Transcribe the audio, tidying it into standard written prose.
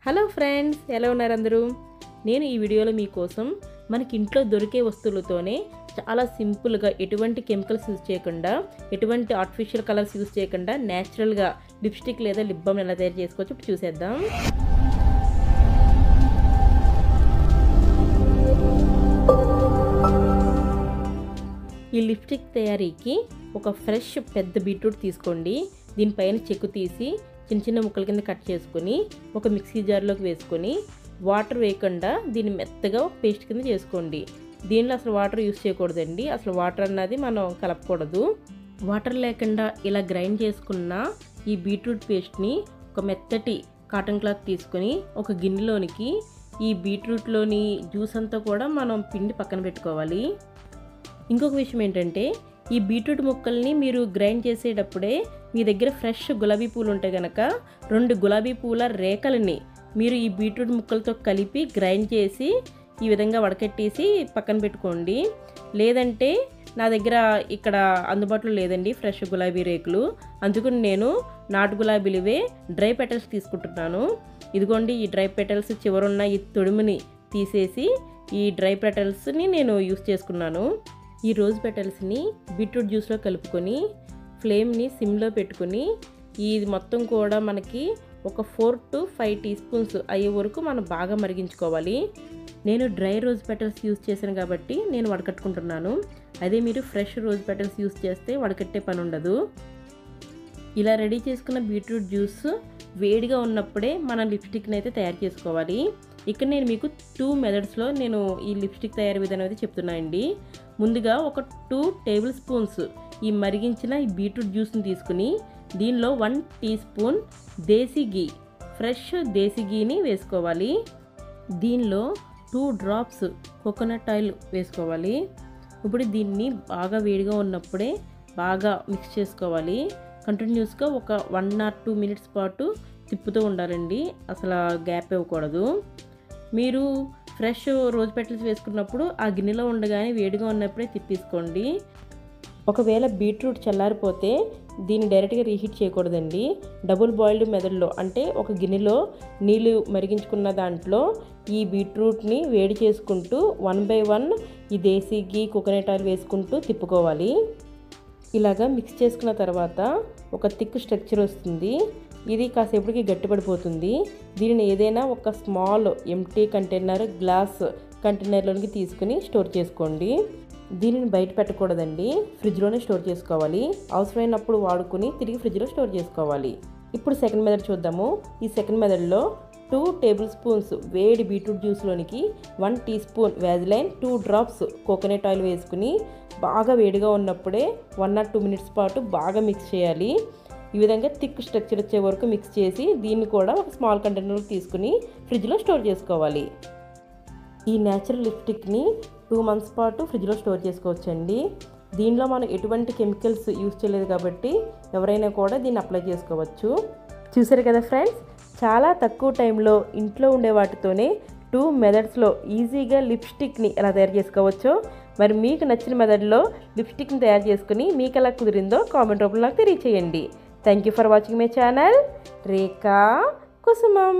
Hello friends, ఎలా ఉన్నారు అందరూ? నేను ఈ వీడియోలో మీకోసం మనకి ఇంట్లో దొరికే వస్తువులతోనే చాలా సింపుల్గా ఎటువంటి కెమికల్స్ యూజ్ చేయకుండా, ఎటువంటి ఆర్టిఫిషియల్ కలర్స్ యూజ్ చేయకుండా న్యాచురల్గా లిప్స్టిక్ లేదా లిప్ బామ్ ఎలా తయారు చేసుకోవచ్చు ఇప్పుడు చూసేద్దాం. ఈ లిప్స్టిక్ తయారీకి ఒక ఫ్రెష్ పెద్ద బీట్రూట్ తీసుకోండి. దీనిపైన చెక్కు తీసి చిన్న చిన్న ముక్కల కింద కట్ చేసుకొని ఒక మిక్సీ జార్లోకి వేసుకొని వాటర్ వేయకుండా దీన్ని మెత్తగా పేస్ట్ కింద చేసుకోండి. దీనిలో అసలు వాటర్ యూస్ చేయకూడదండి. అసలు వాటర్ అన్నది మనం కలపకూడదు. వాటర్ లేకుండా ఇలా గ్రైండ్ చేసుకున్న ఈ బీట్రూట్ పేస్ట్ని ఒక మెత్తటి కాటన్ క్లాత్ తీసుకొని ఒక గిన్నెలోనికి ఈ బీట్రూట్లోని జ్యూస్ అంతా కూడా మనం పిండి పక్కన పెట్టుకోవాలి. ఇంకొక విషయం ఏంటంటే, ఈ బీట్రూట్ ముక్కల్ని మీరు గ్రైండ్ చేసేటప్పుడే మీ దగ్గర ఫ్రెష్ గులాబీ పూలు ఉంటే కనుక 2 గులాబీ పూల రేఖలని మీరు ఈ బీట్రూట్ ముక్కలతో కలిపి గ్రైండ్ చేసి ఈ విధంగా వడకట్టేసి పక్కన పెట్టుకోండి. లేదంటే నా దగ్గర ఇక్కడ అందుబాటులో లేదండి ఫ్రెష్ గులాబీ రేకులు, అందుకని నేను నాటు గులాబీలువే డ్రై పెటల్స్ తీసుకుంటున్నాను. ఇదిగోండి, ఈ డ్రై పెటల్స్ చివరున్న ఈ తొడుముని తీసేసి ఈ డ్రై పెటల్స్ని నేను యూస్ చేసుకున్నాను. ఈ రోజ్ పెటల్స్ని బీట్రూట్ జ్యూస్లో కలుపుకొని ఫ్లేమ్ని సిమ్లో పెట్టుకుని ఇది మొత్తం కూడా మనకి ఒక 4 to 5 టీ స్పూన్స్ అయ్యే వరకు మనం బాగా మరిగించుకోవాలి. నేను డ్రై రోజ్ పెటల్స్ యూస్ చేశాను కాబట్టి నేను వడకట్టుకుంటున్నాను. అదే మీరు ఫ్రెష్ రోజ్ పెటల్స్ యూస్ చేస్తే వడకట్టే పని ఉండదు. ఇలా రెడీ చేసుకున్న బీట్రూట్ జ్యూస్ వేడిగా ఉన్నప్పుడే మన లిప్స్టిక్ని అయితే తయారు చేసుకోవాలి. ఇక్కడ నేను మీకు 2 మెథడ్స్లో నేను ఈ లిప్స్టిక్ తయారీ విధానం అయితే చెప్తున్నాను అండి. ముందుగా ఒక 2 టేబుల్ స్పూన్స్ ఈ మరిగించిన ఈ బీట్రూట్ జ్యూస్ని తీసుకుని దీనిలో 1 టీ స్పూన్ దేశీ గీ, ఫ్రెష్ దేశీ గీని వేసుకోవాలి. దీనిలో 2 డ్రాప్స్ కోకోనట్ ఆయిల్ వేసుకోవాలి. ఇప్పుడు దీన్ని బాగా వేడిగా ఉన్నప్పుడే బాగా మిక్స్ చేసుకోవాలి. కంటిన్యూస్గా ఒక 1 or 2 మినిట్స్ పాటు తిప్పుతూ ఉండాలండి, అసలు గ్యాప్ ఇవ్వకూడదు. మీరు ఫ్రెష్ రోజ్ పెటల్స్ వేసుకున్నప్పుడు ఆ గిన్నెలో ఉండగానే వేడిగా ఉన్నప్పుడే తిప్పేసుకోండి. ఒకవేళ బీట్రూట్ చల్లారిపోతే దీన్ని డైరెక్ట్గా రీహీట్ చేయకూడదండి. డబుల్ బాయిల్డ్ మెథడ్లో, అంటే ఒక గిన్నెలో నీళ్ళు మరిగించుకున్న దాంట్లో ఈ బీట్రూట్ని వేడి చేసుకుంటూ 1 by 1 ఈ దేశీ గీ కోకోనట్ ఆయిల్ వేసుకుంటూ తిప్పుకోవాలి. ఇలాగా మిక్స్ చేసుకున్న తర్వాత ఒక థిక్ స్ట్రక్చర్ వస్తుంది. ఇది కాసేపటికి గట్టిపడిపోతుంది. దీనిని ఏదైనా ఒక స్మాల్ ఎంటీ కంటైనర్, గ్లాస్ కంటైనర్లోనికి తీసుకుని స్టోర్ చేసుకోండి. దీనిని బయట పెట్టకూడదండి, ఫ్రిడ్జ్లోనే స్టోర్ చేసుకోవాలి. అవసరమైనప్పుడు వాడుకుని తిరిగి ఫ్రిడ్జ్లో స్టోర్ చేసుకోవాలి. ఇప్పుడు సెకండ్ మెథడ్ చూద్దాము. ఈ సెకండ్ మెథడ్లో 2 టేబుల్ స్పూన్స్ వేడి బీట్రూట్ జ్యూస్లోనికి 1 tea spoon Vaseline, 2 drops coconut oil వేసుకుని బాగా వేడిగా ఉన్నప్పుడే 1 or 2 మినిట్స్ పాటు బాగా మిక్స్ చేయాలి. ఈ విధంగా థిక్ స్ట్రక్చర్ వచ్చే వరకు మిక్స్ చేసి దీన్ని కూడా ఒక స్మాల్ కంటైనర్లో తీసుకుని ఫ్రిడ్జ్లో స్టోర్ చేసుకోవాలి. ఈ న్యాచురల్ లిప్స్టిక్ని 2 months పాటు ఫ్రిడ్జ్లో స్టోర్ చేసుకోవచ్చండి. దీనిలో మనం ఎటువంటి కెమికల్స్ యూజ్ చేయలేదు కాబట్టి ఎవరైనా కూడా దీన్ని అప్లై చేసుకోవచ్చు. చూసారు కదా ఫ్రెండ్స్, చాలా తక్కువ టైంలో ఇంట్లో ఉండే వాటితోనే 2 మెథడ్స్లో ఈజీగా లిప్స్టిక్ని ఎలా తయారు చేసుకోవచ్చో, మరి మీకు నచ్చిన మెథడ్లో లిప్స్టిక్ని తయారు చేసుకుని మీకు ఎలా కుదిరిందో కామెంట్ రూపంలో నాకు తెలియచేయండి. Thank you for watching my channel Rekha కుసుమం.